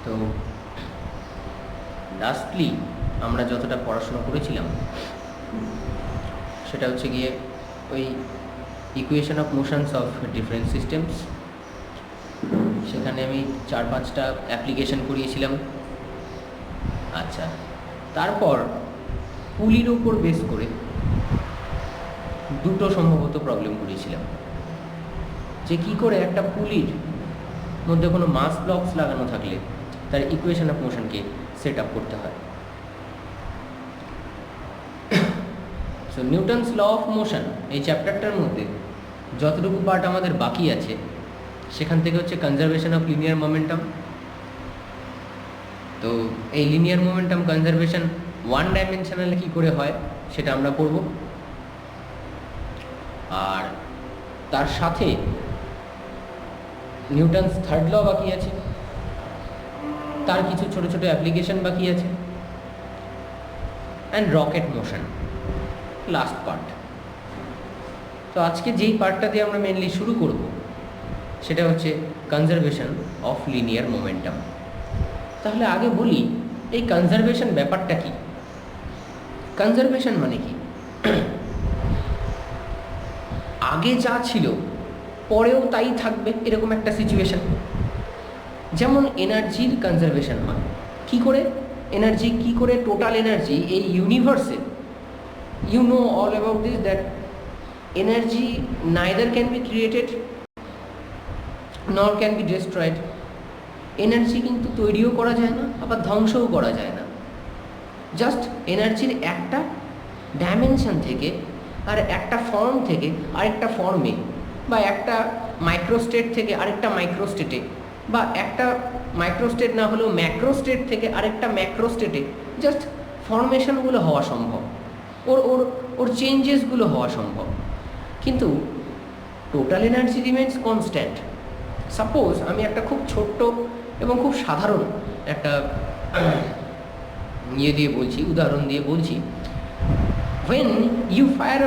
তো লাস্টলি আমরা যতটা পড়াশোনা করেছিলাম সেটা হচ্ছে গিয়ে ওই equation of motions of different systems. সেখানে আমি 4-5টা অ্যাপ্লিকেশন করিয়েছিলাম। আচ্ছা, তারপর পুলির ওপর বেস করে দুটো সম্ভবত প্রবলেম করিয়েছিলাম, যে কি করে একটা পুলির মধ্যে কোনো মাস ব্লকস লাগানো থাকলে তার ইকুয়েশন অফ মোশনকে সেট আপ করতে হয়। So Newton's law of motion এই চ্যাপ্টারটার মধ্যে যতটুকু পার্ট আমাদের বাকি আছে সেখান থেকে হচ্ছে কনজারভেশন অফ লিনিয়ার মোমেন্টাম। তো এই লিনিয়ার মোমেন্টাম কনজারভেশন ওয়ান ডাইমেনশনালে কী করে হয় সেটা আমরা পড়ব। আর তার সাথে নিউটনস থার্ড ল বাকি আছে, তার কিছু ছোট ছোট অ্যাপ্লিকেশন বাকি আছে, and rocket motion last part. তো আজকে যেই পার্টটা দিয়ে আমরা মেনলি শুরু করব সেটা হচ্ছে কনজারভেশন অফ লিনিয়ার মোমেন্টাম। তাহলে আগে বলি এই কনজারভেশন ব্যাপারটা কি। কনজারভেশন মানে কি? আগে যা ছিল পরেও তাই থাকবে এরকম একটা সিচুয়েশন। যেমন এনার্জির কনজারভেশন হয় কি করে, এনার্জি কি করে, টোটাল এনার্জি এই ইউনিভার্সে, you know all about this, that energy neither can be created nor can be destroyed. Energy কিন্তু তৈরিও করা যায় না আবার ধ্বংসও করা যায় না। জাস্ট এনার্জির একটা ডাইমেনশন থেকে আর একটা ফর্ম থেকে আরেকটা ফর্মে, বা একটা মাইক্রোস্টেট থেকে আরেকটা মাইক্রোস্টেটে, বা একটা মাইক্রোস্টেট না হলেও ম্যাক্রোস্টেট থেকে আরেকটা ম্যাক্রোস্টেটে জাস্ট ফর্মেশনগুলো হওয়া সম্ভব, ওর ওর ওর চেঞ্জেসগুলো হওয়া সম্ভব। কিন্তু total energy remains constant. Suppose আমি একটা খুব ছোট্ট এবং খুব সাধারণ একটা দিয়ে বলছি, উদাহরণ দিয়ে বলছি। when you fire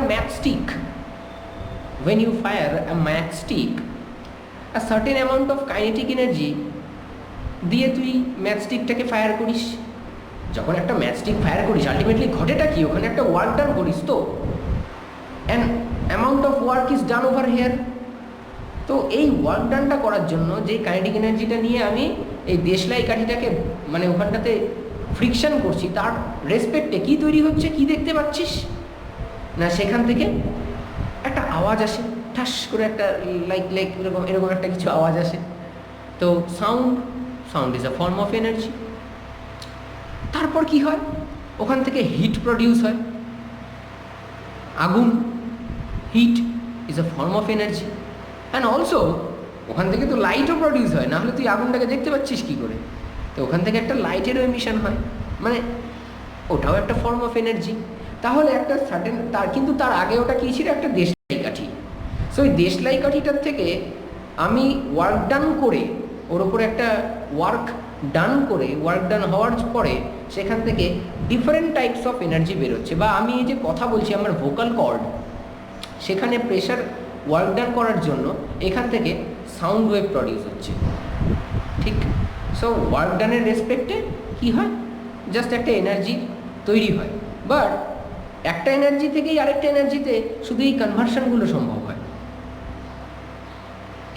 a matchstick a certain amount of kinetic energy দিয়ে তুই ম্যাচস্টিকটাকে ফায়ার করিস। যখন একটা ম্যাচস্টিক ফায়ার করিস আলটিমেটলি ঘটেটা কি, ওখানে একটা ওয়ার্ক ডান করিস, তো an amount of work is done over here. তো এই ওয়ার্ক ডানটা করার জন্য যে কাইনেটিক এনার্জিটা নিয়ে আমি এই দেশলাই কাঠিটাকে মানে ওখানটাতে ফ্রিকশন করছি, তার রেসপেক্টে কী তৈরি হচ্ছে, কি দেখতে পাচ্ছিস না, সেখান থেকে একটা আওয়াজ আসে, ঠাস করে একটা লাইক এরকম এরকম একটা কিছু আওয়াজ আসে। তো sound is a form of energy. তারপর কি হয়, ওখান থেকে হিট প্রডিউস হয়, আগুন, heat is a form of energy. And also ওখান থেকে তো লাইটও প্রডিউস হয়, না হলে তুই আগুনটাকে দেখতে পাচ্ছিস কী করে। তো ওখান থেকে একটা লাইটেরও এমিশন হয়, মানে ওটাও একটা ফর্ম অফ এনার্জি। তাহলে একটা সার্টেন কিন্তু তার আগে ওটা কী ছিল, একটা দেশলাই কাঠি। সো ওই দেশলাই কাঠিটার থেকে আমি ওয়ার্ক ডান করে, ওর ওপরে একটা ওয়ার্ক ডান করে, ওয়ার্ক ডান হওয়ার পরে সেখান থেকে ডিফারেন্ট টাইপস অফ এনার্জি বেরোচ্ছে। বা আমি এই যে কথা বলছি আমার ভোকাল কর্ড, সেখানে প্রেশার ওয়ার্ক ডান করার জন্য এখান থেকে সাউন্ড ওয়েভ প্রডিউস হচ্ছে, ঠিক। সো ওয়ার্ক ডানের রেসপেক্টে কী হয়, জাস্ট একটা এনার্জি তৈরি হয়। বাট একটা এনার্জি থেকেই আরেকটা এনার্জিতে শুধু এই কনভার্সনগুলো সম্ভব হয়।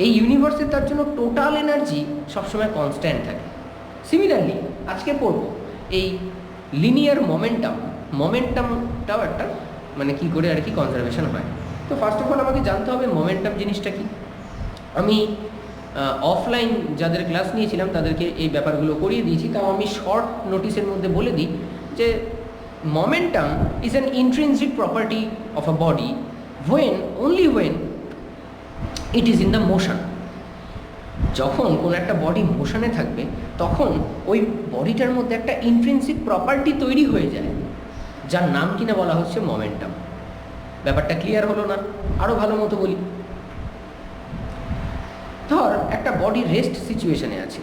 এই ইউনিভার্সে তার জন্য টোটাল এনার্জি সবসময় কনস্ট্যান্ট থাকে। সিমিলারলি আজকে পড়ব এই লিনিয়ার মোমেন্টামটাও একটা মানে কী করে আর কি কনজারভেশন হয়। তো ফার্স্ট অফ অল আমাকে জানতে হবে মোমেন্টাম জিনিসটা কি। আমি অফলাইন যাদের ক্লাস নিয়েছিলাম তাদেরকে এই ব্যাপারগুলো করিয়ে দিয়েছি, তাও আমি শর্ট নোটিসের মধ্যে বলে দিই যে momentum is an intrinsic property of a body only when it is in the motion. যখন কোনো একটা বডি মোশনে থাকবে তখন ওই বডিটার মধ্যে একটা ইন্ট্রিনসিক প্রপার্টি তৈরি হয়ে যায়, যার নাম কিনা বলা হচ্ছে মোমেন্টাম। ব্যাপারটা ক্লিয়ার হলো না? আরও ভালো মতো বলি। ধর একটা বডি রেস্ট সিচুয়েশনে আছে,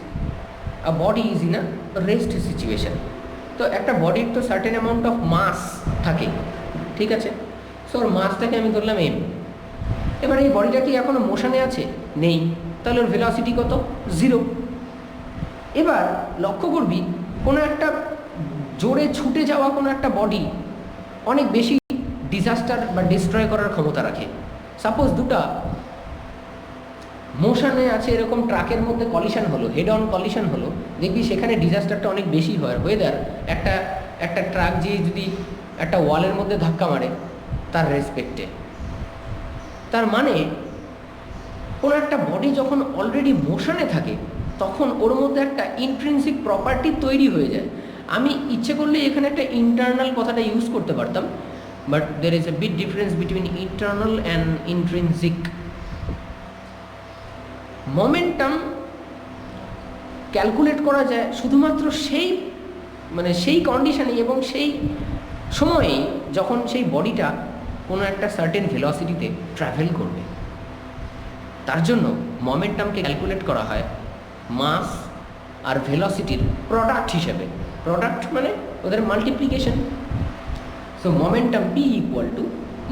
a body is in a rest situation. তো একটা বডির তো সার্টেন অ্যামাউন্ট অফ মাস থাকে, ঠিক আছে। সো ওর মাসটাকে আমি ধরলাম এম। এবার এই বডিটা কি এখনও মোশনে আছে? নেই। তাহলে ওর ভেলোসিটি কত? 0। এবার লক্ষ্য করবি কোনো একটা জোরে ছুটে যাওয়া কোনো একটা বডি অনেক বেশি ডিজাস্টার বা ডিস্ট্রয় করার ক্ষমতা রাখে। সাপোজ দুটা মোশনে আছে এরকম ট্রাকের মধ্যে কলিশন হলো, হেড অন কলিশন হলো, দেখবি সেখানে ডিজাস্টারটা অনেক বেশি হয়। ওয়েদার একটা ট্রাক যে যদি একটা ওয়ালের মধ্যে ধাক্কা মারে তার রেসপেক্টে, তার মানে কোনো একটা বডি যখন অলরেডি মোশনে থাকে তখন ওর মধ্যে একটা ইন্ট্রিনসিক প্রপার্টি তৈরি হয়ে যায়। আমি ইচ্ছে করলে এখানে একটা ইন্টারনাল কথাটা ইউজ করতে পারতাম, but there is a big difference between internal and intrinsic. Momentum calculate করা যায় শুধুমাত্র সেই কন্ডিশনে এবং সেই সময়ে যখন সেই বডিটা কোনো একটা সার্টেন ভেলোসিটিতে ট্রাভেল করবে। তার জন্য মোমেন্টামকে ক্যালকুলেট করা হয় মাস আর ভেলোসিটির প্রোডাক্ট হিসেবে। প্রোডাক্ট মানে ওদের multiplication. So momentum P equal to,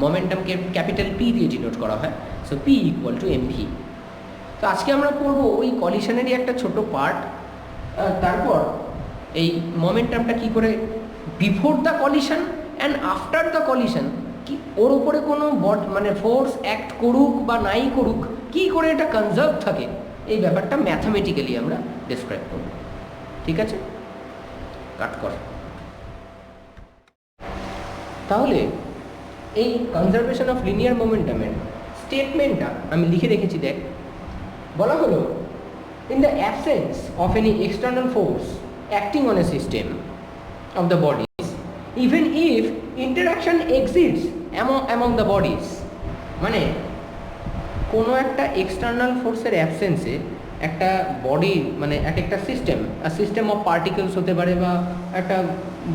মোমেন্টামকে ক্যাপিটাল পি দিয়ে ডিনোট করা হয়, so P equal to MV. তো আজকে আমরা পড়বো ওই কলিশনেরই একটা ছোট পার্ট। তারপর এই মোমেন্টামটা কী করে before the collision and after the collision কি ওর উপরে কোনো মানে ফোর্স অ্যাক্ট করুক বা নাই করুক, কী করে এটা কনজার্ভ থাকে, এই ব্যাপারটা ম্যাথামেটিক্যালি আমরা ডিসক্রাইব করব। ঠিক আছে, কাট কর। তাহলে এই কনজারভেশন অফ লিনিয়ার মোমেন্টামের স্টেটমেন্টটা আমি লিখে রেখেছি। দেখ, বলা হলো in the absence of any external force acting on a system of the bodies, even if interaction exists among the bodies, মানে কোনো একটা এক্সটার্নাল ফোর্সের অ্যাবসেন্সে একটা বডি মানে একটা সিস্টেম অফ পার্টিকেলস হতে পারে বা একটা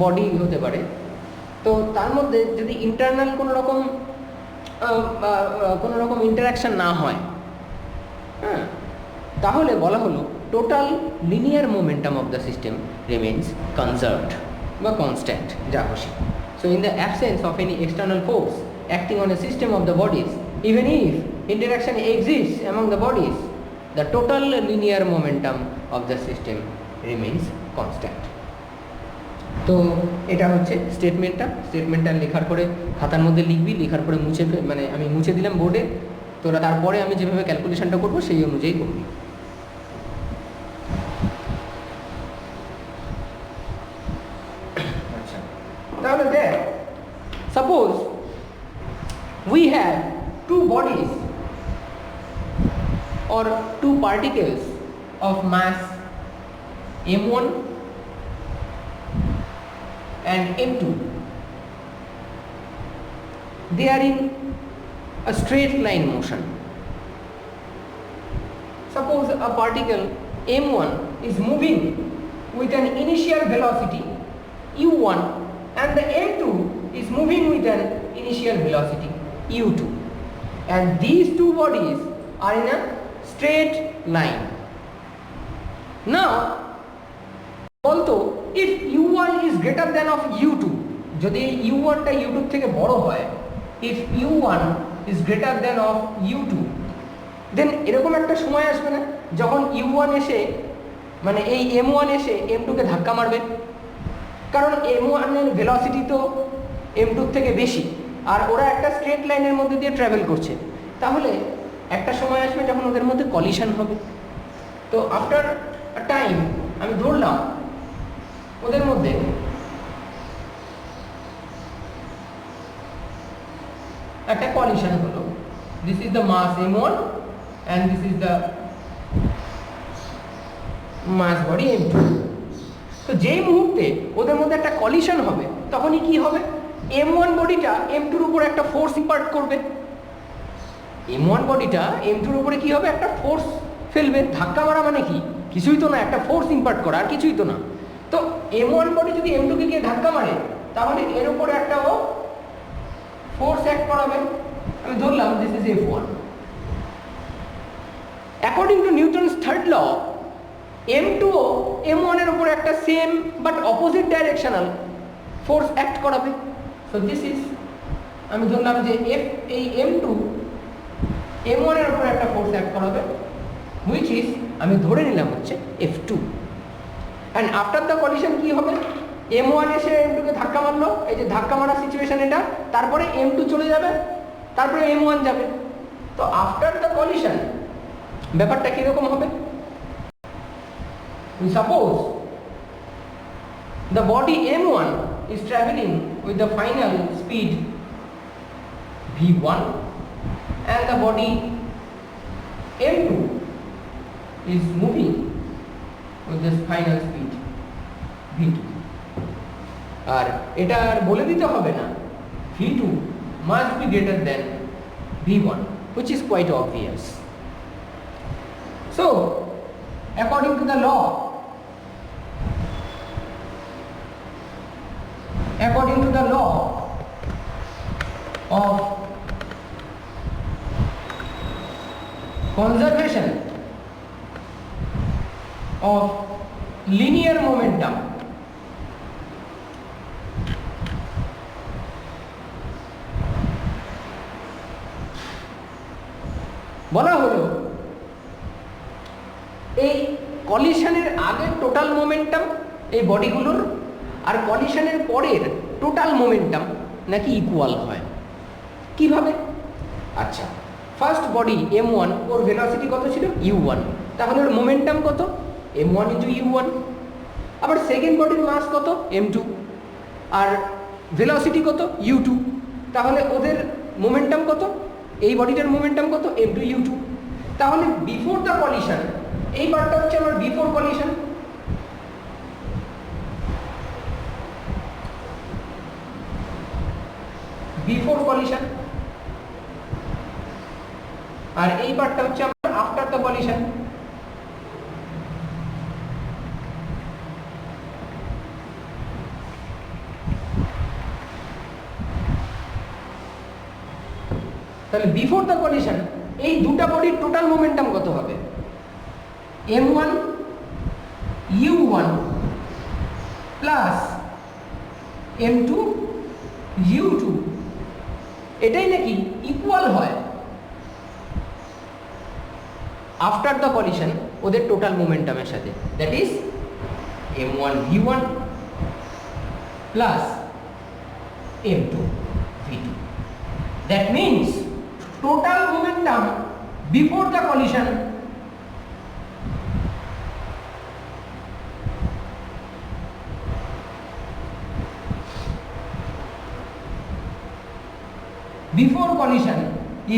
বডি হতে পারে, তো তার মধ্যে যদি ইন্টারনাল কোনো রকম ইন্টারাকশান না হয়, হ্যাঁ, তাহলে বলা হলো total linear momentum of the system remains conserved বা কনস্ট্যান্ট, যা খুশি। So in the absence of any external force acting on a system of the bodies, even if interaction exists among the bodies, the total linear momentum of the system remains constant. তো এটা হচ্ছে স্টেটমেন্টটা লেখার পরে খাতার মধ্যে লিখবি, লেখার পরে মানে আমি মুছে দিলাম বোর্ডে, তোরা তারপরে আমি যেভাবে ক্যালকুলেশনটা করবো সেই অনুযায়ী করবি। আচ্ছা, তাহলে দেখ, suppose we have two bodies or two particles of mass m1 and m2. They are in a straight line motion. Suppose a particle m1 is moving with an initial velocity u1 and the m2 is moving with an initial velocity u2, and these two bodies are in a straight line. Now বলতো if u1 is greater than of u2, যদি u1 টা u2 থেকে বড় হয়, if u1 is greater than of u2, then এরকম একটা সময় আসবে না যখন u1 এসে মানে এই m1 এসে m2 কে ধাক্কা মারবে, কারণ m1 এর ভেলোসিটি তো m2 থেকে বেশি আর ওরা একটা স্ট্রেট লাইনের মধ্যে দিয়ে ট্রাভেল করছে। তাহলে একটা সময় আসবে যখন ওদের মধ্যে কলিশন হবে। তো আফটার আ টাইম আমি ধরলাম ওদের মধ্যে একটা কলিশন হলো, this is the mass m1 and this is the mass body m2। তো যেই মুহূর্তে ওদের মধ্যে একটা কলিশন হবে তখনই কি হবে, m1 বডিটা m2 এর উপর একটা ফোর্স ইম্পার্ট করবে। m1 বডিটা m2 এর উপরে কি হবে, একটা ফোর্স ফেলবে। ধাক্কা মারা মানে কি, কিছুই তো না, একটা ফোর্স ইম্পার্ট করা, আর কিছুই তো না। তো m1 বডি যদি m2 কে গিয়ে ধাক্কা মারে তাহলে এর উপরে একটা ও ফোর্স অ্যাক্ট করাবে। আমি ধরলাম this is F1। According to Newton's third law, m2 ও m1 এর উপরে একটা same but opposite directional force act করাবে। সো দিস ইজ, আমি ধরলাম যে এই m2 m1 এর উপরে একটা ফোর্স অ্যাক্ট করাবে, হুইচ ইজ, আমি ধরে নিলাম হচ্ছে F2। And after the collision কি হবে, m1 এসে m2 কে ধাক্কা মারলো, এই যে ধাক্কা মারার সিচুয়েশন এটা, তারপরে m2 চলে যাবে, তারপরে m1 যাবে। তো আফটার দ্য কলিশন ব্যাপারটা কিরকম হবে? We suppose the body m1 is traveling with the final speed v1 and the body m2 is moving with this final speed v2, আর এটা আর বলে দিতে হবে না, v2 must be greater than v1, which is quite obvious. So according to the law, of conservation of linear momentum, বলা হলো এই কলিশনের আগের total momentum এই বডিগুলোর আর কলিশনের পরের টোটাল মোমেন্টাম নাকি ইকুয়াল হয়। কিভাবে? আচ্ছা, ফার্স্ট বডি m1, ওর ভেলোসিটি কত ছিল? u1, তাহলে ওর মোমেন্টাম কত? m1 into u1। আবার সেকেন্ড বডির মাস কত? m2, আর ভেলোসিটি কত? u2, তাহলে ওদের মোমেন্টাম কত? এই বডিটার মোমেন্টাম কত? m2 u2। তাহলে বিফোর দ্য কলিশন, এই পার্টটা হচ্ছে আমার বিফোর কলিশন, আর এই পার্টটা হচ্ছে আমার আফটার দ্য কলিশন। তাহলে বিফোর দ্য কলিশন এই দুটা বডির টোটাল মোমেন্টাম কত হবে? m1 u1 plus m2 u2, এটাই নাকি ইকুয়াল হয় আফটার দ্য কলিশন ওদের টোটাল মোমেন্টামের সাথে, that is m1 v1 plus m2 v2। That means total momentum before the collision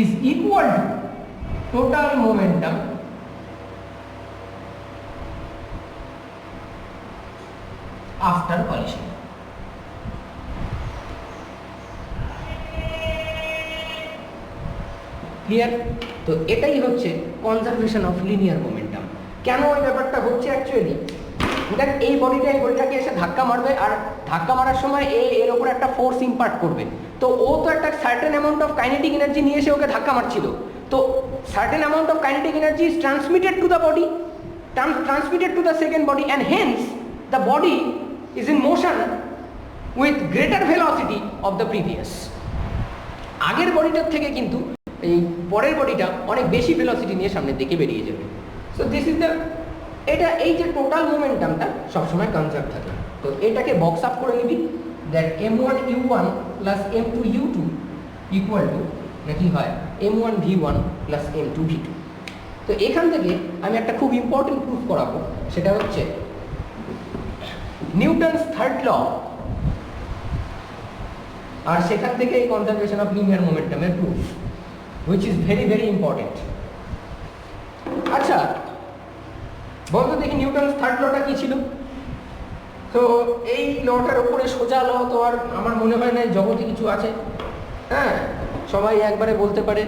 is equal to total momentum after collision. Clear? তো এটাই হচ্ছে conservation of linear momentum. কেন এই ব্যাপারটা হচ্ছে অ্যাকচুয়ালি, দেখ এই বডিটাকে এসে ধাক্কা মারবে, আর ধাক্কা মারার সময় এর ওপর একটা ফোর্স ইম্পার্ট করবে। তো ও তো একটা certain amount of kinetic energy নিয়ে এসে ওকে ধাক্কা মারছিল। তো certain amount of kinetic energy is transmitted to the body, transmitted to the second body, and hence the body is in motion with greater velocity of the previous. আগের বডিটার থেকে কিন্তু এই পরের বডিটা অনেক বেশি ভেলোসিটি নিয়ে সামনের দিকে বেরিয়ে যাবে। সো দিস ইজ দ্য, এটা এই যে টোটাল মোমেন্টামটা সবসময় কনজার্ভ থাকে। তো এটাকে বক্স আপ করে নিবি, that m1 u1 plus m2 u2 equal to নাকি হয় m1 v1 plus m2 v2। তো এখান থেকে আমি একটা খুব ইম্পর্টেন্ট প্রুফ করাবো, সেটা হচ্ছে নিউটনস থার্ড ল, আর সেখান থেকে এই কনজারভেশন অফ লিনিয়ার মোমেন্টামের proof, which is very very important. আচ্ছা বলতো দেখি নিউটনস থার্ড লটা কি ছিল? তো এই লটার উপরে সোজা ল তো আর আমার মনে হয় না জগতে কিছু আছে, হ্যাঁ সবাই একবারে বলতে পারে।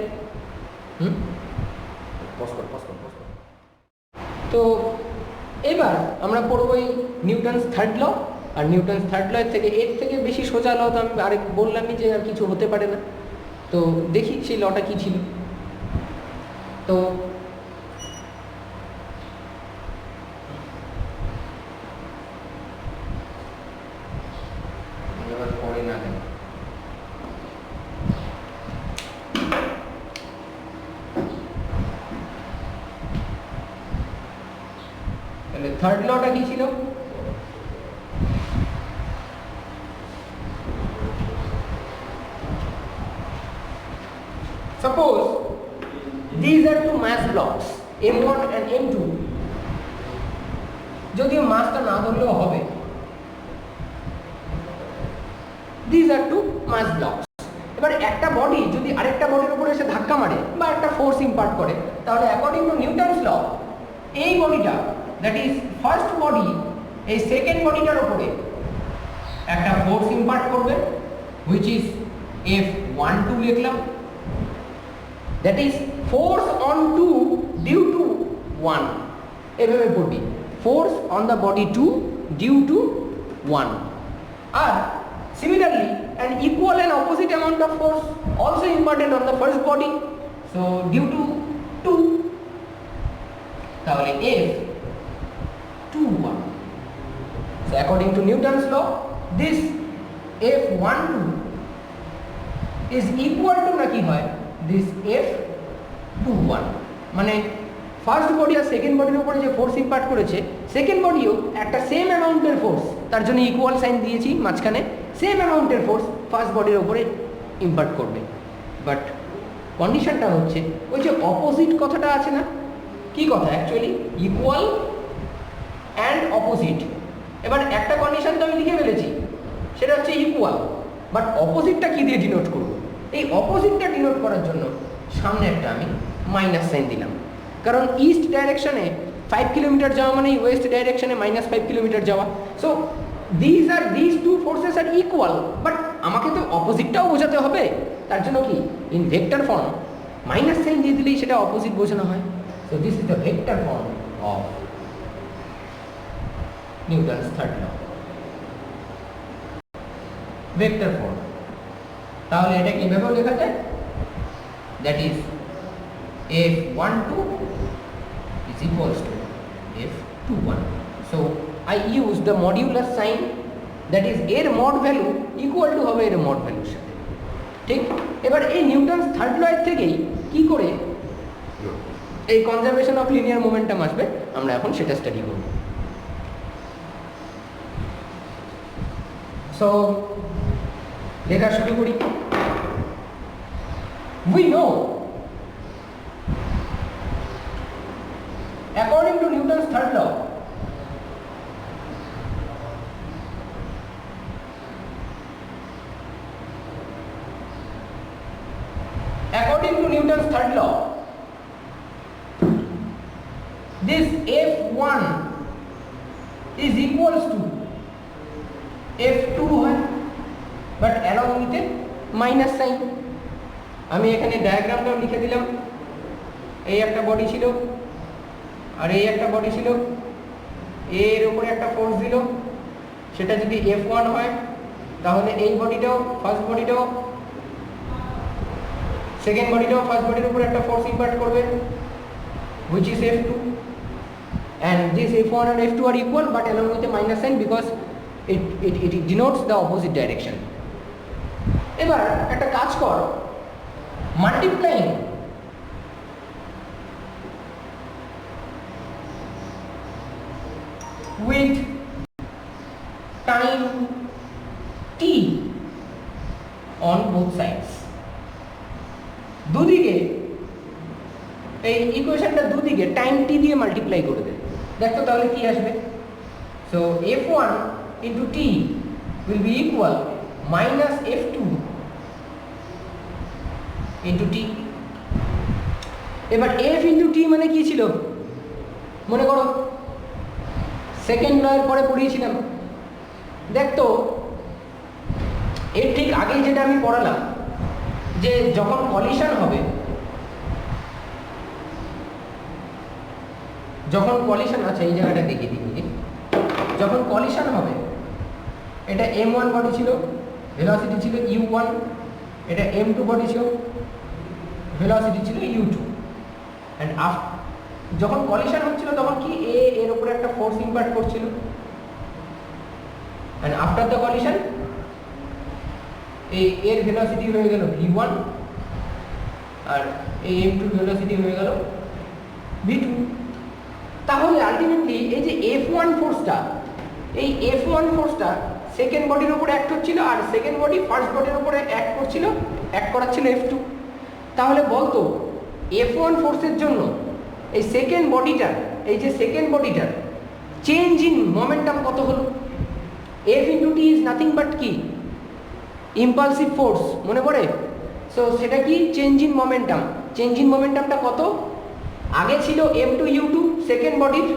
তো এবার আমরা পড়বো এই নিউটনস থার্ড ল, আর নিউটনস থার্ড ল থেকে এর থেকে বেশি সোজা ল তো আমি আরেক বললামই যে আর কিছু হতে পারে না। তো দেখি সেই লটা কি ছিল। তো এবার পড়ে না কেন, তাহলে থার্ড লটা কি ছিল? these are two mass blocks m1 and m2, যদিও মাসটা না ধরলেও হবে, these are two mass blocks। এবার একটা বডি যদি আরেকটা বডির উপরে এসে ধাক্কা মারে বা একটা ফোর্স ইম্পার্ট করে, তাহলে অ্যাকর্ডিং টু নিউটনস ল এই বডিটা, দ্যাট ইজ ফার্স্ট বডি, এই সেকেন্ড বডিটার উপরে একটা ফোর্স ইম্পার্ট করবে, হুইচ ইজ F12 লিখলাম, that is force on 2 due to 1, এভাবে পড়বি, force on the body 2 due to 1। আর similarly an equal and opposite amount of force also imparted on the first body, so due to 2, তাহলে F21। so according to Newton's law this F12 is equal to নাকি হয় this F21, মানে first body আর second বডির উপরে যে force impart করেছে, second বডিও একটা same অ্যামাউন্টের ফোর্স, তার জন্য ইকুয়াল সাইন দিয়েছি মাঝখানে, সেম অ্যামাউন্টের ফোর্স ফার্স্ট বডির উপরে ইম্পার্ট করবে। বাট কন্ডিশনটা হচ্ছে ওই যে অপোজিট কথাটা আছে না, কি কথা অ্যাকচুয়ালি, ইকুয়াল অ্যান্ড অপোজিট। এবার একটা কন্ডিশন তো আমি লিখে ফেলেছি, সেটা হচ্ছে ইকুয়াল, বাট অপোজিটটা কী দিয়ে ডিনোট করবো? এই অপোজিটটা ডিনোট করার জন্য সামনে একটা আমি মাইনাস সাইন দিলাম, কারণ ইস্ট ডাইরেকশনে 5 কিলোমিটার যাওয়া মানে ওয়েস্ট ডাইরেকশনে -5 কিলোমিটার যাওয়া। So these two forces are equal, but আমাকে তো অপোজিটটাও বোঝাতে হবে, তার জন্য কি in vector form minus sign দিয়ে দিলেই সেটা অপোজিট বোঝানো হয়। So this is the vector form of Newton's third law, vector form. তাহলে এটা কিভাবে লেখা যায়? That is F12 is equals to F21. So I use the modulus sign, that is এর মড ভ্যালু ইকুয়াল টু হবে এর mod ভ্যালুর সাথে, ঠিক? এবার এই নিউটনস থার্ড ল এর থেকেই কি করে এই কনজারভেশন অফ লিনিয়ার মোমেন্টাম আসবে, আমরা এখন সেটা স্টাডি করব। সো লেখা শুরু করি। We know according to Newton's third law, this F1 is equals to F2 হয়, but along with a minus sign। আমি এখানে ডায়াগ্রামটাও লিখে দিলাম, এই একটা বডি ছিল আর এই একটা বডি ছিল, এর উপরে একটা ফোর্স দিল, সেটা যদি F1 হয় তাহলে এই বডিটাও, ফার্স্ট বডিটাও, সেকেন্ড বডিটাও ফার্স্ট বডির উপরে একটা ফোর্স ইম্পার্ট করবে, which is F2, and this F1 and F2 are equal but along with a minus sign because it denotes the opposite direction। এবার একটা কাজ কর, multiplying with time t on both sides, দুদিকে এই ইকুয়েশনটা দুদিকে time টি দিয়ে multiply করে দে, দেখো তাহলে কি আসবে। So F1 into t will be equal minus F2 into t। এবার F into t মানে কি ছিল মনে করো, সেকেন্ড ল এর পরে পড়িয়েছিলাম, দেখতো এর ঠিক আগেই যেটা আমি পড়ালাম যে যখন কলিশন হবে, যখন কলিশন আছে এই জায়গাটা দেখিয়ে দিই, যখন কলিশন হবে এটা m1 বডি ছিল, ভেলোসিটি ছিল u1, এটা m2 বডি ছিল, ভেলোসিটি ছিল u2, এন্ড যখন কলিশন হচ্ছিল তখন কি এর উপরে একটা ফোর্স ইম্পার্ট করছিল, এন্ড আফটার দ্য কলিশন এর ভেলোসিটি হয়ে গেল v1 আর এই m2 ভেলোসিটি হয়ে গেল v2। তাহলে আলটিমেটলি এই যে F1 ফোর্সটা, এই F1 ফোর্সটা সেকেন্ড বডির উপরে অ্যাক্ট হচ্ছিল আর সেকেন্ড বডি ফার্স্ট বডির উপরে অ্যাক্ট করাচ্ছিল F2। তাহলে বলতো F1 ফোর্সের জন্য এই সেকেন্ড বডিটার, এই যে সেকেন্ড বডিটার চেঞ্জ ইন মোমেন্টাম কত হলো? F into T is nothing but কি? ইম্পালসিভ ফোর্স, মনে পড়ে? সো সেটা কি? Change in momentum. Change in মোমেন্টামটা কত? আগে ছিল m2u2 সেকেন্ড বডির,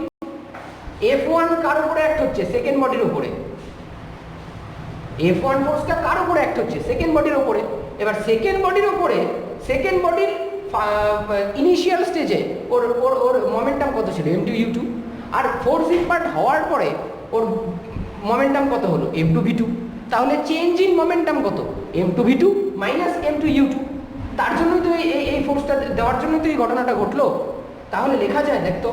F1 কার উপরে অ্যাক্ট হচ্ছে? সেকেন্ড বডির উপরে। F1 ফোর্সটা কার উপরে অ্যাক্ট হচ্ছে? সেকেন্ড বডির উপরে। এবার সেকেন্ড বডির উপরে, সেকেন্ড বডির ইনিশিয়াল স্টেজে ওর ওর ওর মোমেন্টাম কত ছিল? m2u2। আর ফোর্স ইম্পার্ট হওয়ার পরে ওর মোমেন্টাম কত হলো? m2v2। তাহলে চেঞ্জ ইন মোমেন্টাম কত? m2v2 minus m2u2। তার জন্যই তো এই ফোর্সটা দেওয়ার জন্যই তো এই ঘটনাটা ঘটলো। তাহলে লেখা যায়, দেখতো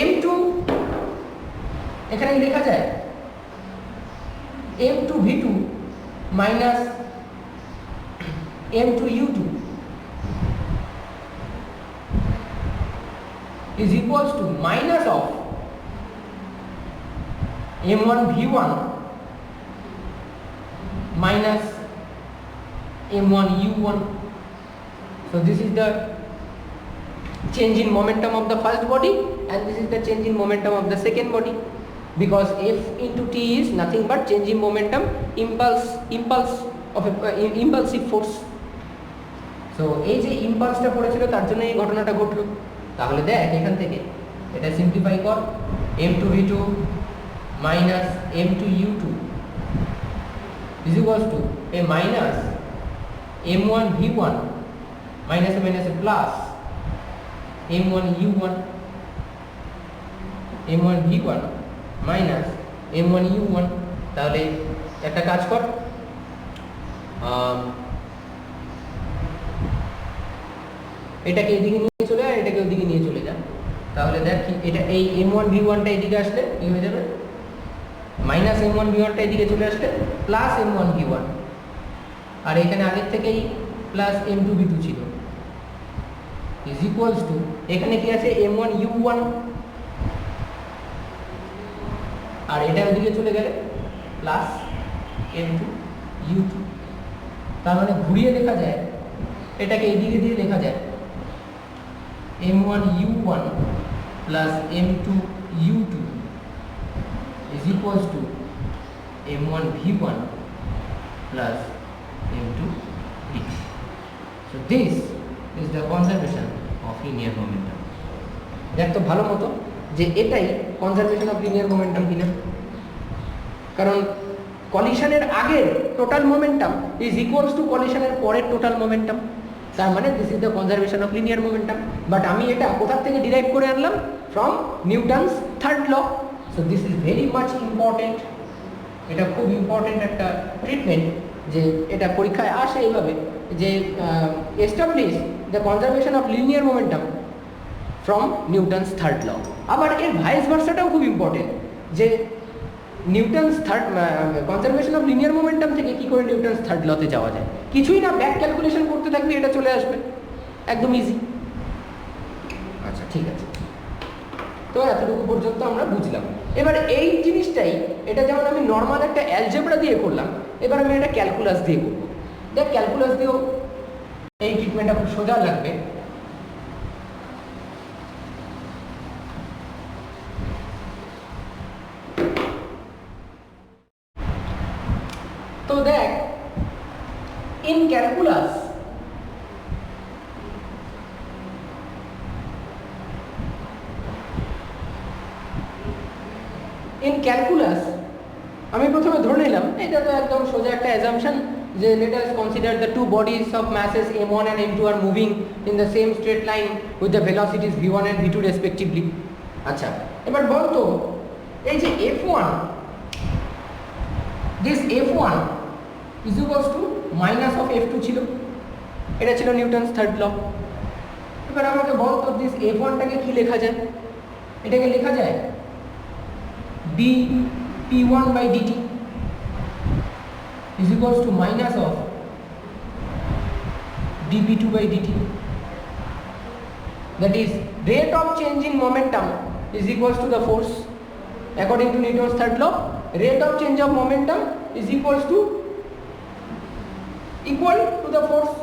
m2, এখানে লেখা যায় m2v2 minus m2u2 is equals to minus of m1v1 minus m1u1. So this is the change in momentum of the first body and this is the change in momentum of the second body, because F into T is nothing but change in momentum, impulse of impulsive force. So এই যে ইম্পালসটা পড়েছিল তার জন্য এই ঘটনাটা ঘটলো। তাহলে দেখ এখান থেকে এটা সিম্পলিফাই কর, m2v2 minus m2u2 is equals to a minus m1v1 minus a minus a plus m1u1 m1v1 minus m1u1। তাহলে একটা কাজ কর, এটাকে এদিকে নিয়ে চলে আর এটাকে ওদিকে নিয়ে চলে যা। তাহলে দেখ কি এটা এই m1v1টা এদিকে আসলে কি হয়ে যাবে? মাইনাস m1v1টা এদিকে চলে আসলে প্লাস m1v1, আর এখানে আগের থেকেই প্লাস m2v2 ছিল, ইজ ইকুয়ালস টু এখানে কি আছে? m1u1, আর এটা ওদিকে চলে গেলে প্লাস m2u2। তার মানে ঘুরিয়ে লেখা যায়, এটাকে এদিকে দিয়ে লেখা যায় m1u1 plus m2u2 is equals to m1v1 plus m2v2. So this is the conservation of linear momentum. দেখ তো ভালো মতো যে এটাই কনজারভেশন অফ লিনিয়ার মোমেন্টাম কিনা, কারণ কলিশনের আগের total momentum is equals to কলিশনের পরের টোটাল মোমেন্টাম। তার মানে this is the conservation of linear momentum. But আমি এটা কোথা থেকে ডিরাইভ করে আনলাম? From Newton's third law. So this is very much important. এটা খুব ইম্পর্টেন্ট একটা ট্রিটমেন্ট, যে এটা পরীক্ষায় আসে এইভাবে, যে establish the conservation of linear momentum from Newton's third law. আবার এর ভাইস ভার্সাটাও খুব ইম্পর্টেন্ট, যে Newton's third conservation of linear momentum থেকে কী করে নিউটনস থার্ড লতে যাওয়া যায়। কিছুই না, ব্যাক ক্যালকুলেশন করতে থাকলে এটা চলে আসবে, একদম ইজি। আচ্ছা ঠিক আছে, তো এতটুকু পর্যন্ত আমরা বুঝলাম। এবার এই জিনিসটাই, এটা যেমন আমি নর্মাল একটা অ্যালজেব্রা দিয়ে করলাম, এবার আমি একটা ক্যালকুলাস দিয়ে করবো। দেখ ক্যালকুলাস দিয়েও এই ট্রিটমেন্টটা খুব সোজা লাগবে। তো দেখ in calculus আমি প্রথমে ধরে নিলাম, এটা তো একদম সোজা একটা অ্যাজাম্পশন, যে let us consider the two bodies of masses m1 and m2 are moving in the same straight line with the velocities v1 and v2 respectively. আচ্ছা এবার বল তো এই যে f1, this f1 is equals to minus of f2 ছিল, এটা ছিল Newton's third ল। এবার আমাকে বল তো দিস f1টাকে কি লেখা যায়? এটাকে লেখা যায় dp1 by dt is equals to minus of dp2 by dt, that is rate of change in momentum is equals to the force. According to Newton's third law, rate of change of momentum is equal to the force.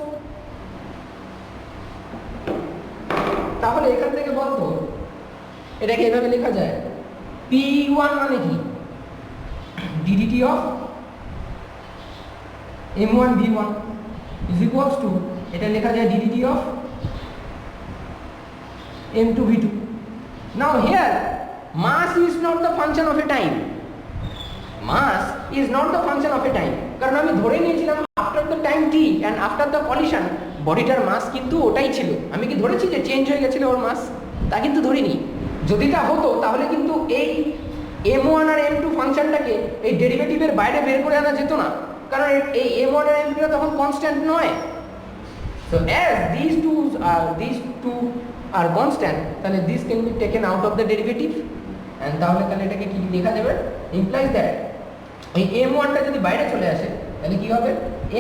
তাহলে এখান থেকে বলতো এটাকে এভাবে লেখা যায়, p1 মানে কি, ddt of m1 v1 is equals to, এটা লেখা যায় ddt of m2 v2. Now here mass is not the function of a time, mass is not the function of a time, কারণ আমি ধরে নিয়েছিলাম after the time t and after the collision বডিটার mass কিন্তু ওটাই ছিল। আমি কি ধরেছি যে চেঞ্জ হয়ে গেছিল ওর মাস? তা কিন্তু ধরিনি। যদি তা হতো তাহলে কিন্তু এই m1 আর m2 ফাংশনটাকে এই ডেরিভেটিভের বাইরে বের করে আনা যেত না, কারণ এই m1 আর m2 তখন কনস্ট্যান্ট নয়। So as these two are constant, তাহলে this can be taken out of the derivative, and তাহলে এটাকে কি লেখা যাবে, implies that এই m1 টা যদি বাইরে চলে আসে তাহলে কি হবে,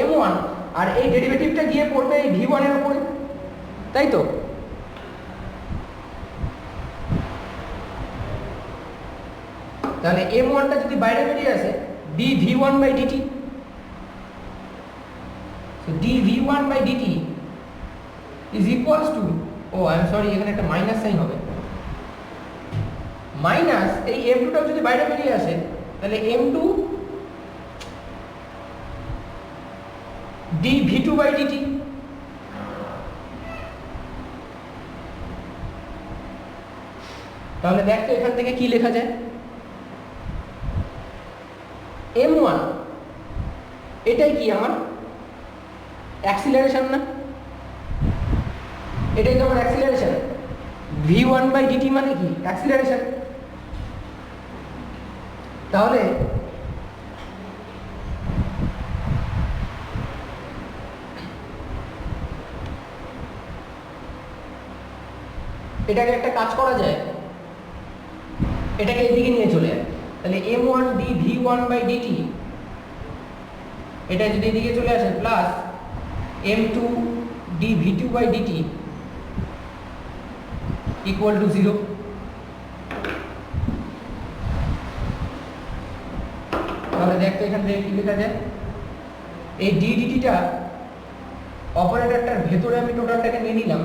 m1 আর এই ডেরিভেটিভটা গিয়ে পড়বে এই v1 এর উপরে, তাই তো? তাহলে m1 টা যদি বাইরে বেরিয়ে আসে dv1/dt, so dv1/dt is equals to, oh I am sorry, এখানে একটা মাইনাস সাইন হবে, মাইনাস এই m2 টা যদি বাইরে বেরিয়ে আসে তাহলে m2 dv2/dt, তাহলে দেখো এখান থেকে কি লেখা যায়, m1 এটাই কি আমার অ্যাক্সিলারেশন না, এটাই তো আমার অ্যাক্সিলারেশন, v1/dt মানে কি অ্যাক্সিলারেশন। তাহলে এটাকে একটা কাজ করা যায়, এটাকে এদিকে নিয়ে চলে যায়, তাহলে m1 dv1/dt এটা যদি এদিকে চলে আসে plus m2 dv2/dt equal to 0। তাহলে দেখো এখান থেকে কি লেখা যায়, এই ddt টা অপারেটরটার ভেতরে আমি টোটালটাকে নিয়ে নিলাম,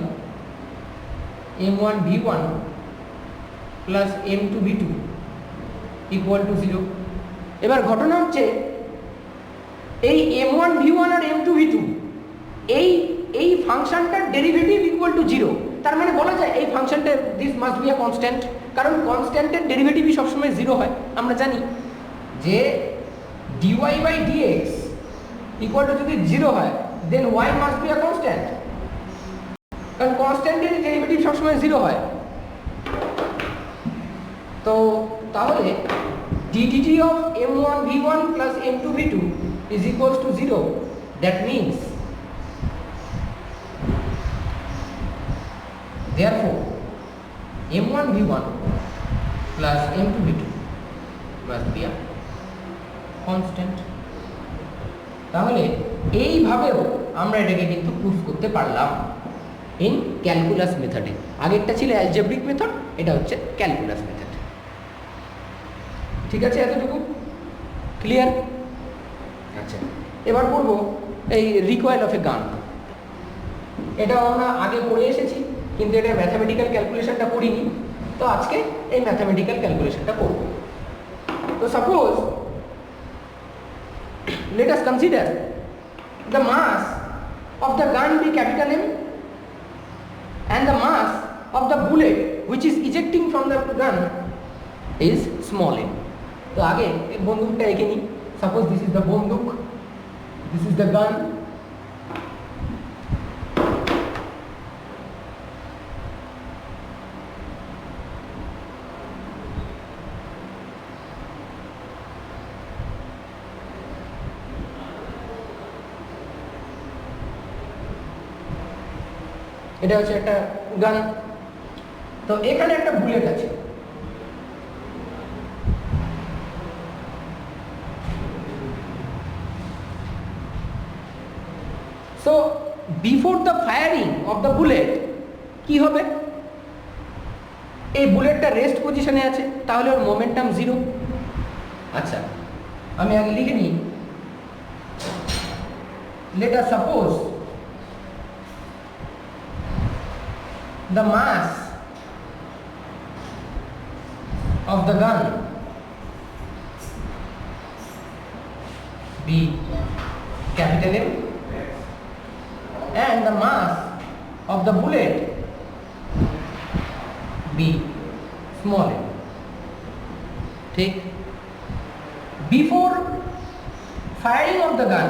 m1 v1 plus m2 v2 equal to 0। এবার ঘটনা হচ্ছে এই m1 v1 আর m2 v2 এই ফাংশনটার ডেরিভেটিভ ইকুয়াল টু 0, তার মানে বলা যায় এই ফাংশনটা this must be a constant, কারণ কনস্ট্যান্টের ডেরিভেটিভই সবসময় 0 হয়। আমরা জানি যে dy/dx ইকুয়াল টু যদি 0 হয় দেন y must be a constant, কারণ কনস্ট্যান্টের ডেরিভেটিভ সবসময় 0 হয়। তো তাহলে ddt of m1 v1 plus m2 v2 is equals to 0. That means therefore m1 v1 plus m2 v2 must be a constant. তাহলে এইভাবেও আমরা এটাকে কিন্তু প্রুফ করতে পারলাম ইন ক্যালকুলাস মেথডে। আগেরটা ছিল অ্যালজেব্রিক মেথড, এটা হচ্ছে ক্যালকুলাস মেথড। ঠিক আছে, এতটুকু ক্লিয়ার? আচ্ছা, এবার পড়ব এই রিকয়েল অফ এ গান। এটা আমরা আগে পড়ে এসেছি, কিন্তু এটা ম্যাথামেটিক্যাল ক্যালকুলেশনটা করিনি, তো আজকে এই ম্যাথামেটিক্যাল ক্যালকুলেশনটা করব। তো suppose let us consider the mass of the gun be capital M and the mass of the bullet which is ejecting from the gun is small m. তো আগে এই বন্দুকটা এঁকে নিই। সাপোজ দিস ইজ দ্য বন্দুক, this is the gun. এটা হচ্ছে একটা গান। তো এখানে একটা বুলেট আছে, so before the firing of the bullet কি হবে, এই বুলেটটা রেস্ট পজিশনে আছে, তাহলে ওর মোমেন্টাম 0। আচ্ছা, আমি আগে লিখে নিই। Let us suppose the mass of the gun be capital M and the mass of the bullet be small m. ठीक, before firing of the gun,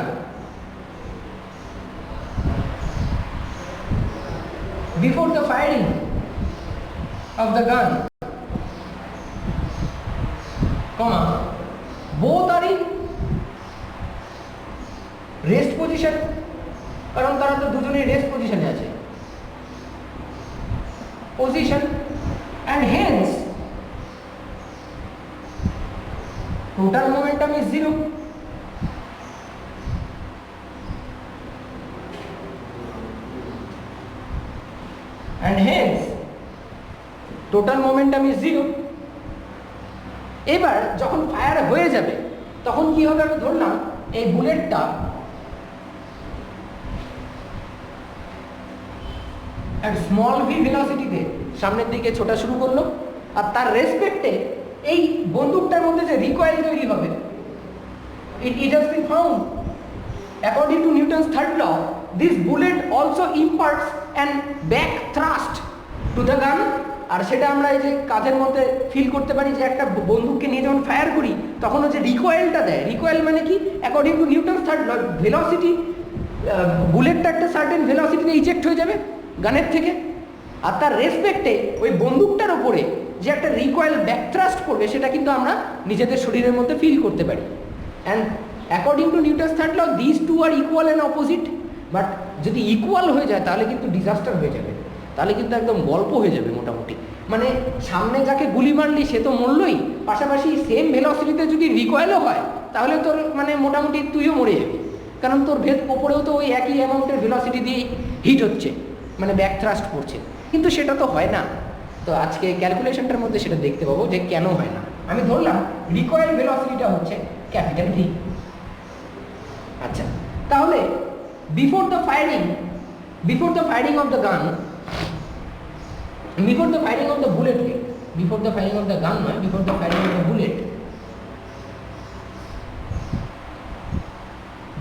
before the firing of the gun, comma, both are in rest position, কারণ তারা তো দুজনেই rest পজিশনে আছে, position, and hence total momentum is 0. And hence total momentum is 0. এবার যখন fire হয়ে যাবে তখন কি হবে, আমি ধরলাম এই বুলেটটা এক স্মল ভি ভেলোসিটিতে সামনের দিকে ছোটা শুরু করলো, আর তার রেসপেক্টে এই বন্দুকটার মধ্যে যে রিকয়েল তৈরি হবে, it has been found according to Newton's third law, this bullet also imparts an back thrust to the gun. আর সেটা আমরা এই যে কাঁধের মধ্যে ফিল করতে পারি যে একটা বন্দুককে নিয়ে যখন ফায়ার করি তখন যে রিকয়েলটা দেয়, রিকয়েল মানে কি, according to Newton's third law, velocity, বুলেটটা একটা সার্টেন ভেলোসিটিতে ইজেক্ট হয়ে যাবে গানের থেকে, আর তার রেসপেক্টে ওই বন্দুকটার ওপরে যে একটা রিকয়েল ব্যাক থ্রাস্ট করবে সেটা কিন্তু আমরা নিজেদের শরীরের মধ্যে ফিল করতে পারি। And according to Newton's third law this two are equal and opposite, but যদি ইকুয়াল হয়ে যায় তাহলে কিন্তু ডিজাস্টার হয়ে যাবে, তাহলে কিন্তু একদম গল্প হয়ে যাবে মোটামুটি। মানে সামনে যাকে গুলি মারলি সে তো মরলই, পাশাপাশি সেম ভেলোসিটিতে যদি রিকয়েলও হয় তাহলে তোর মানে মোটামুটি তুইও মরে যাবি, কারণ তোর ভেদ ওপরেও তো ওই একই অ্যামাউন্টের ভেলোসিটি দিয়ে হিট হচ্ছে, মানে ব্যাক থ্রাস্ট পড়ছে, কিন্তু সেটা তো হয় না। তো আজকে ক্যালকুলেশনটার মধ্যে সেটা দেখতে পাবো যে কেন হয় না। আমি ধরলাম রিকয়েল ভেলোসিটিটা হচ্ছে ক্যাপিটাল ভি। আচ্ছা, তাহলে before the firing of the gun, before the firing of the bullet, before the firing of the gun, before the firing of the bullet,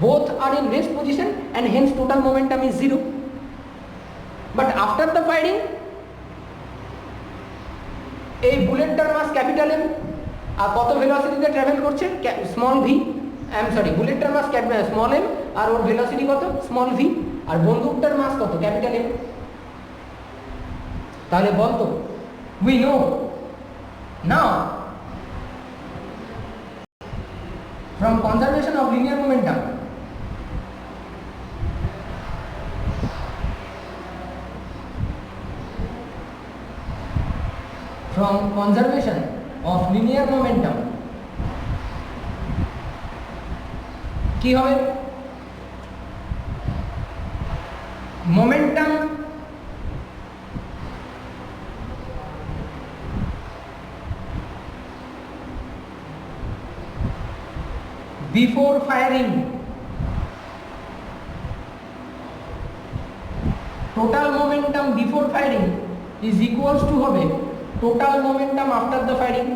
both are in rest position and hence total momentum is 0. But after the firing, এই বুলেটটার মাস capital M, আর কত ভেলোসিটিতে travel করছে, small V, বুলেটটার মাস small M R ওর velocity কত, small V, আর বন্দুকটার মাস কত, capital M. তাহলে বলতো we know now from conservation of linear momentum, কি হবে, momentum before firing, total momentum before firing is equals to হবে total momentum after the firing.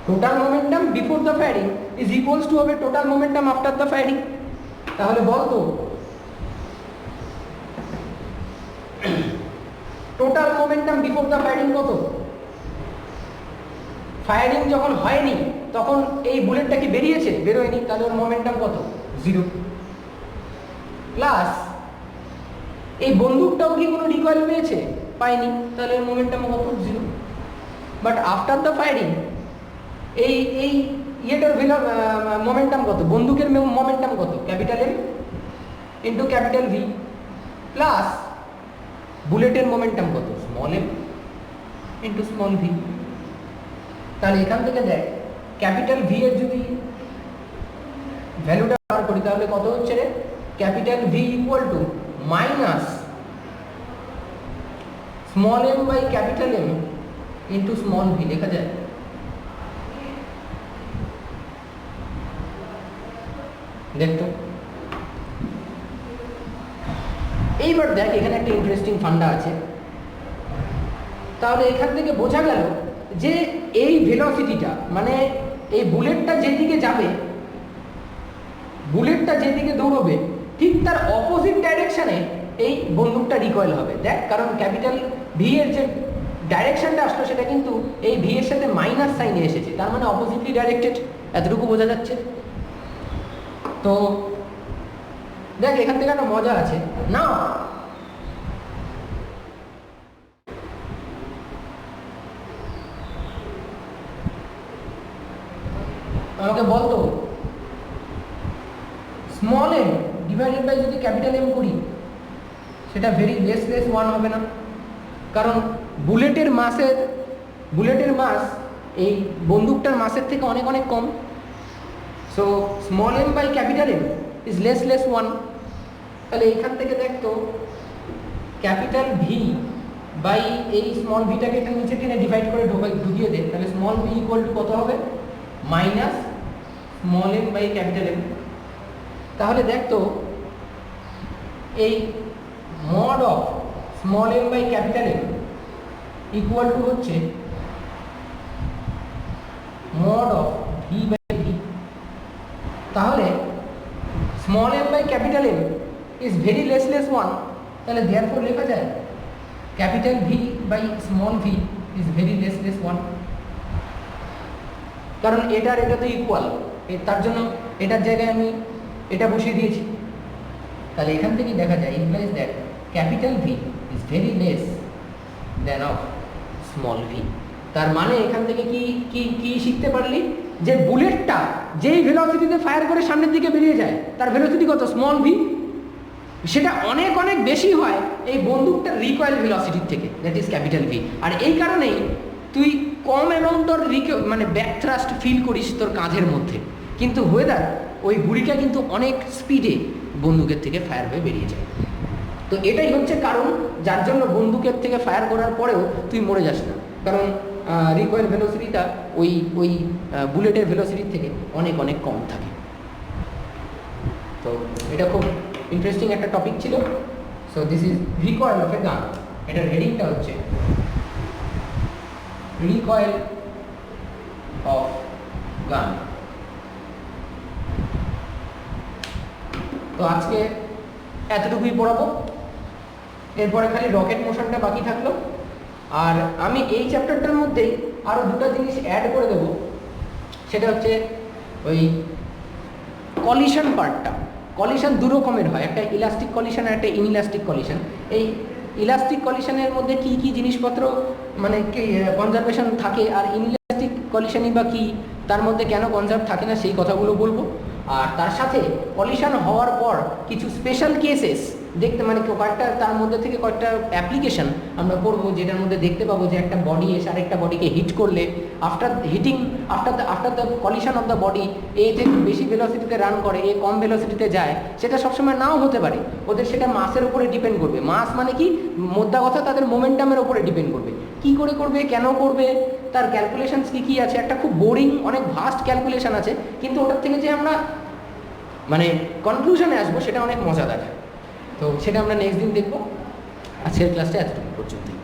total momentum before the firing is equals to হবে total momentum after the firing. তাহলে বলতো total momentum before the firing কত, firing যখন হয়নি তখন এই বুলেটটা কি বেরিয়েছে, বেরোয়নি, তাহলে ওর মোমেন্টাম কত, 0, প্লাস এই বন্দুকটাও কি কোনো রিকয়েল পেয়েছে, পায়নি, তাহলে ওর মোমেন্টাম কত, 0। বাট আফটার দ্য ফায়ারিং এই ইয়েটার মোমেন্টাম কত, বন্দুকের মোমেন্টাম কত, capital M into capital V, plus বুলেটের মোমেন্টাম কত, small m into small v. তাহলে এখান থেকে দেখ ক্যাপিটাল ভি এর যদি ভ্যালুটা বার করি তাহলে কত হচ্ছে রে, capital V equal to minus small M by capital M into small v লেখা যায়। দেখতো। এইবার দেখ এখানে একটা ইন্টারেস্টিং ফান্ডা আছে। তাহলে এখান থেকে বোঝা গেল যে এই ভেলোসিটিটা মানে এই বুলেটটা যেদিকে যাবে, বুলেটটা যেদিকে দৌড়বে ঠিক তার অপোজিট ডাইরেকশনে এই বন্দুকটা রিকয়েল হবে। দেখ, কারণ ক্যাপিটাল ভি এর যে ডাইরেকশনটা আসলো সেটা কিন্তু এই ভি এর সাথে মাইনাস সাইনে এসেছে, তার মানে অপোজিটলি ডাইরেক্টেড, এতটুকু বোঝা যাচ্ছে। তো দেখ এখান থেকে একটা মজা আছে না, আমাকে বলতো স্মল এম ডিভাইডেড বাই যদি ক্যাপিটাল এম করি সেটা ভেরি লেস ওয়ান হবে না? কারণ বুলেটের মাস এই বন্দুকটার মাসের থেকে অনেক অনেক কম। So small M by capital M is less one. তাহলে এখান থেকে দেখতো ক্যাপিটাল ভি বাই এই স্মল ভিটাকে এখানে নিচে টেনে ডিভাইড করে ঢুকিয়ে দেয়, তাহলে স্মল ভি ইকুয়াল টু কত হবে? Minus small M by capital M. তাহলে দেখতো এই mod of small M by capital M equal to হচ্ছে mod of V by V. তাহলে small M by capital M is very less one. তাহলে therefore লেখা যায় capital V by small V is very less one. কারণ এটা তো equal, তার জন্য এটার জায়গায় আমি এটা বসিয়ে দিয়েছি। তাহলে এখান থেকেই দেখা যায় implies that capital V is very less than of small V. তার মানে এখান থেকে কি কি কি শিখতে পারলি? যে বুলেটটা যেই ভেলোসিটিতে ফায়ার করে সামনের দিকে বেরিয়ে যায় তার ভেলোসিটি কত? Small V. সেটা অনেক অনেক বেশি হয় এই বন্দুকটার রিকয়েল ভেলোসিটির থেকে, দ্যাট ইজ ক্যাপিটাল ভি। আর এই কারণেই তুই কম অ্যামাউন্টর মানে ব্যাক থ্রাস্ট ফিল করিস তোর কাঁধের মধ্যে, কিন্তু ওয়েদার ওই গুড়িটা কিন্তু অনেক স্পিডে বন্দুকের থেকে ফায়ার হয়ে বেরিয়ে যায়। তো এটাই হচ্ছে কারণ যার জন্য বন্দুকের থেকে ফায়ার করার পরেও তুই মরে যাস না, কারণ রিকয়েল ভেলোসিটিটা ওই বুলেটের ভেলোসিটির থেকে অনেক অনেক কম থাকে। তো এটা খুব ইন্টারেস্টিং একটা টপিক ছিল। So this is recoil of a gun. এটার হেডিংটা হচ্ছে রিকয়েল অফ গান। তো আজকে এতটুকুই পড়াবো, এরপরে খালি রকেট মোশনটা বাকি থাকলো। আর আমি এই চ্যাপ্টারটার মধ্যেই আরও দুটো জিনিস অ্যাড করে দেবো, সেটা হচ্ছে ওই কলিশন পার্টটা। কলিশন দু রকমের হয়, একটা ইলাস্টিক কলিশন আর একটা ইনইলাস্টিক কলিশন। এই ইলাস্টিক কলিশনের মধ্যে কি কি জিনিসপত্র মানে কনজারভেশন থাকে, আর ইনইলাস্টিক কলিশনই বা কি, তার মধ্যে কেন কনজার্ভ থাকে না, সেই কথাগুলো বলবো। আর তার সাথে কলিশন হওয়ার পর কিছু স্পেশাল কেসেস দেখতে, মানে কয়েকটা তার মধ্যে থেকে কয়েকটা অ্যাপ্লিকেশন আমরা পড়বো, যেটার মধ্যে দেখতে পাবো যে একটা বডি এসে আরেকটা বডিকে হিট করলে after the collision of the body A থেকে বেশি ভেলোসিটিতে রান করে, এ কম ভেলোসিটিতে যায়, সেটা সবসময় নাও হতে পারে। ওদের সেটা মাসের উপরে ডিপেন্ড করবে। মাস মানে কি, মোদ্দা কথা তাদের মোমেন্টামের উপরে ডিপেন্ড করবে। কি করে করবে, কেন করবে, তার ক্যালকুলেশনস কী আছে, একটা খুব বোরিং অনেক ভাস্ট ক্যালকুলেশন আছে, কিন্তু ওটার থেকে যে আমরা মানে কনক্লুশনে আসবো সেটা অনেক মজাদার। তো সেটা আমরা নেক্সট দিন দেখবো। আজকের ক্লাসটা এতটুকু পর্যন্তই।